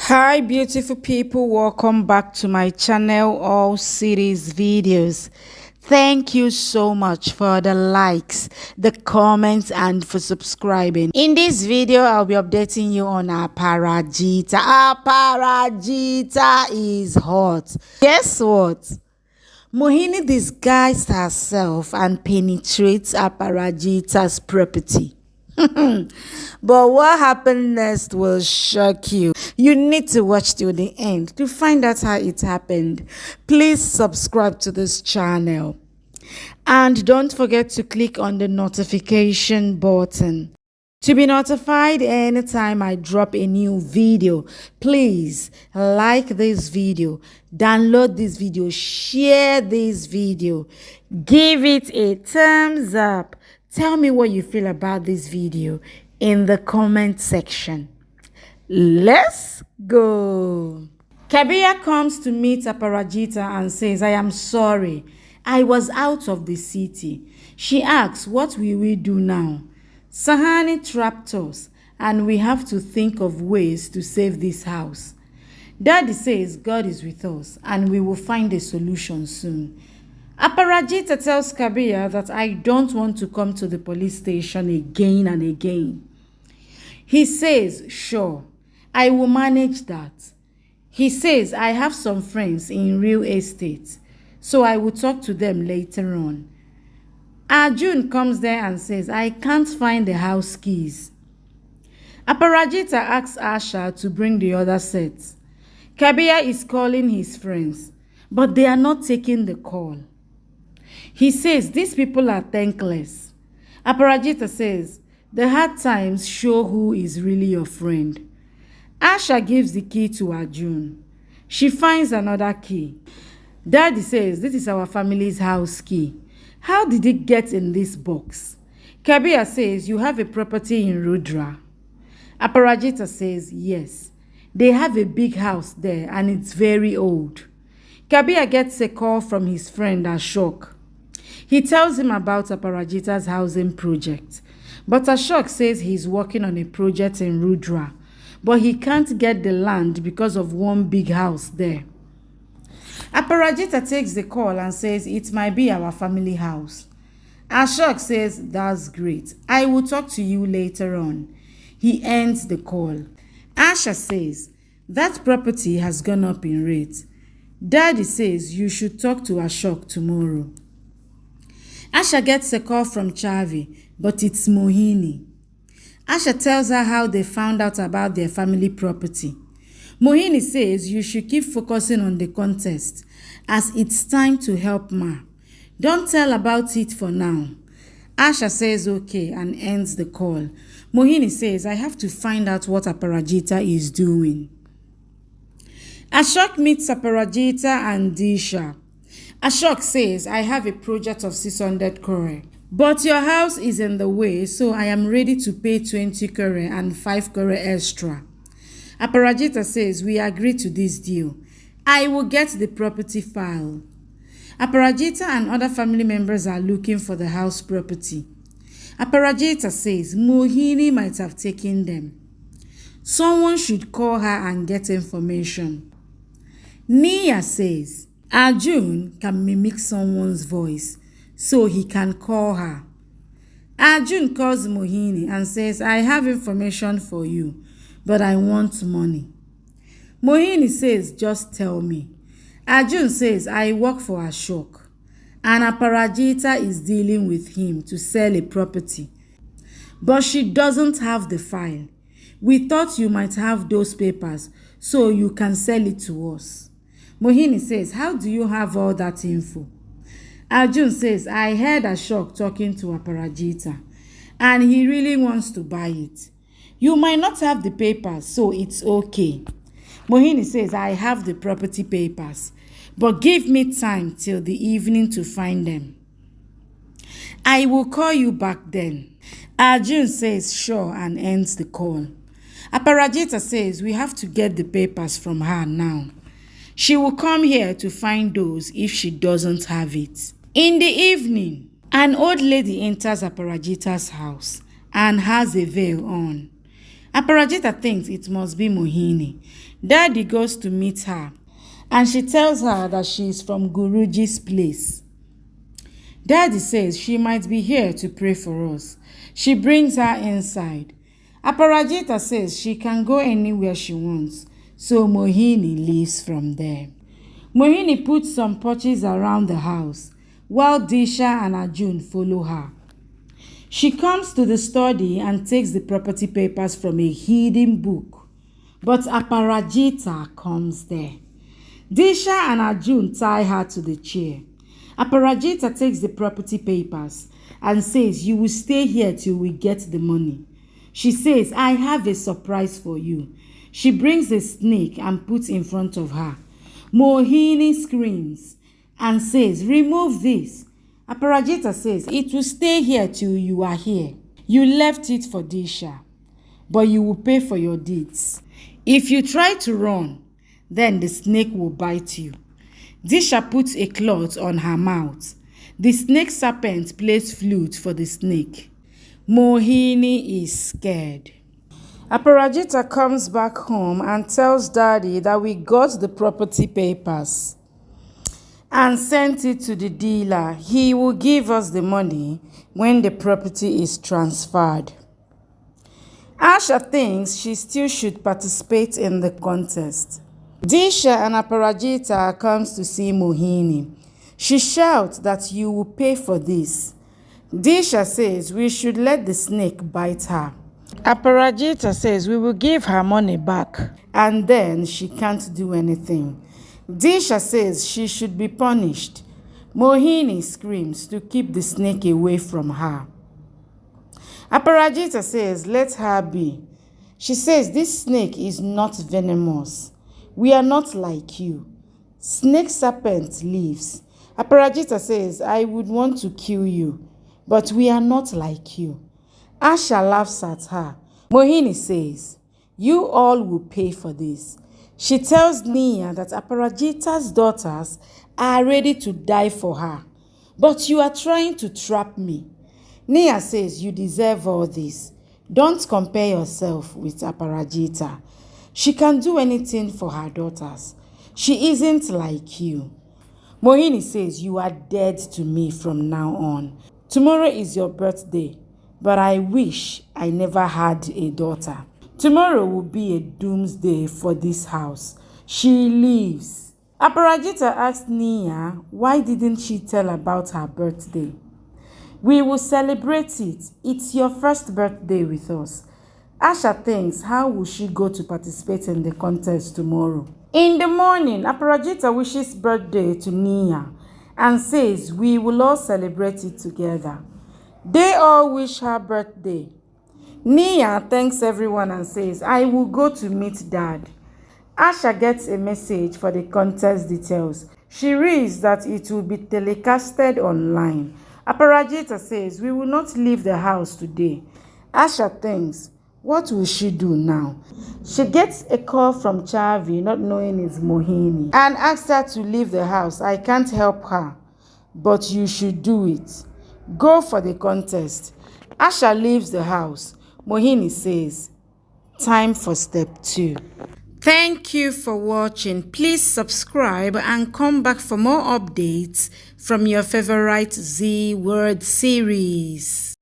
Hi beautiful people, welcome back to my channel all series videos. Thank you so much for the likes, the comments, and for subscribing. In this video I'll be updating you on Aparajita. Aparajita is hot. Guess what? Mohini disguised herself and penetrates Aparajita's property. But what happened next will shock you. You need to watch till the end to find out how it happened. Please subscribe to this channel. And don't forget to click on the notification button to be notified anytime I drop a new video. Please like this video, download this video, share this video, give it a thumbs up. Tell me what you feel about this video in the comment section. Let's go. Kabia comes to meet Aparajita and says, I am sorry. I was out of the city. She asks, what will we do now? Sahani trapped us and we have to think of ways to save this house. Daddy says God is with us and we will find a solution soon. Aparajita tells Kabia that I don't want to come to the police station again and again. He says, sure, I will manage that. He says, I have some friends in real estate, so I will talk to them later on. Arjun comes there and says, I can't find the house keys. Aparajita asks Asha to bring the other sets. Kabia is calling his friends, but they are not taking the call. He says, these people are thankless. Aparajita says, the hard times show who is really your friend. Asha gives the key to Arjun. She finds another key. Daddy says, this is our family's house key. How did it get in this box? Kabia says, you have a property in Rudra. Aparajita says, yes. They have a big house there and it's very old. Kabia gets a call from his friend Ashok. He tells him about Aparajita's housing project. But Ashok says he's working on a project in Rudra, but he can't get the land because of one big house there. Aparajita takes the call and says it might be our family house. Ashok says, that's great. I will talk to you later on. He ends the call. Asha says, that property has gone up in rate. Daddy says you should talk to Ashok tomorrow. Asha gets a call from Chavi, but it's Mohini. Asha tells her how they found out about their family property. Mohini says you should keep focusing on the contest as it's time to help Ma. Don't tell about it for now. Asha says okay and ends the call. Mohini says I have to find out what Aparajita is doing. Ashok meets Aparajita and Disha. Ashok says, I have a project of 600 crore, but your house is in the way, so I am ready to pay 20 crore and 5 crore extra. Aparajita says, we agree to this deal. I will get the property file. Aparajita and other family members are looking for the house property. Aparajita says, Mohini might have taken them. Someone should call her and get information. Nia says, Arjun can mimic someone's voice, so he can call her. Arjun calls Mohini and says, I have information for you, but I want money. Mohini says, just tell me. Arjun says, I work for Ashok, and Aparajita is dealing with him to sell a property, but she doesn't have the file. We thought you might have those papers, so you can sell it to us. Mohini says, how do you have all that info? Arjun says, I heard Ashok talking to Aparajita, and he really wants to buy it. You might not have the papers, so it's okay. Mohini says, I have the property papers, but give me time till the evening to find them. I will call you back then. Arjun says, sure, and ends the call. Aparajita says, we have to get the papers from her now. She will come here to find those if she doesn't have it. In the evening, an old lady enters Aparajita's house and has a veil on. Aparajita thinks it must be Mohini. Daddy goes to meet her and she tells her that she is from Guruji's place. Daddy says she might be here to pray for us. She brings her inside. Aparajita says she can go anywhere she wants, so Mohini leaves from there. Mohini puts some porches around the house, while Disha and Arjun follow her. She comes to the study and takes the property papers from a hidden book, but Aparajita comes there. Disha and Arjun tie her to the chair. Aparajita takes the property papers and says, "You will stay here till we get the money." She says, "I have a surprise for you." She brings a snake and puts in front of her. Mohini screams and says, "Remove this." Aparajita says, "It will stay here till you are here. You left it for Disha, but you will pay for your deeds. If you try to run, then the snake will bite you." Disha puts a cloth on her mouth. The snake serpent plays flute for the snake. Mohini is scared. Aparajita comes back home and tells Daddy that we got the property papers and sent it to the dealer. He will give us the money when the property is transferred. Asha thinks she still should participate in the contest. Disha and Aparajita comes to see Mohini. She shouts that you will pay for this. Disha says we should let the snake bite her. Aparajita says we will give her money back and then she can't do anything. Disha says she should be punished. Mohini screams to keep the snake away from her. Aparajita says let her be. She says this snake is not venomous. We are not like you. Snake serpent lives. Aparajita says I would want to kill you, but we are not like you. Asha laughs at her. Mohini says, "You all will pay for this." She tells Nia that Aparajita's daughters are ready to die for her. "But you are trying to trap me." Nia says, "You deserve all this. Don't compare yourself with Aparajita. She can do anything for her daughters. She isn't like you." Mohini says, "You are dead to me from now on. Tomorrow is your birthday, but I wish I never had a daughter. Tomorrow will be a doomsday for this house." She leaves. Aparajita asked Nia why didn't she tell about her birthday. "We will celebrate it. It's your first birthday with us." Asha thinks how will she go to participate in the contest tomorrow. In the morning, Aparajita wishes birthday to Nia and says we will all celebrate it together. They all wish her birthday. Nia thanks everyone and says, "I will go to meet Dad." Asha gets a message for the contest details. She reads that it will be telecasted online. Aparajita says, "We will not leave the house today." Asha thinks, what will she do now? She gets a call from Chavi, not knowing it's Mohini, and asks her to leave the house. "I can't help her, but you should do it. Go for the contest." Asha leaves the house. Mohini says, "Time for step 2. Thank you for watching. Please subscribe and come back for more updates from your favorite Z Word series.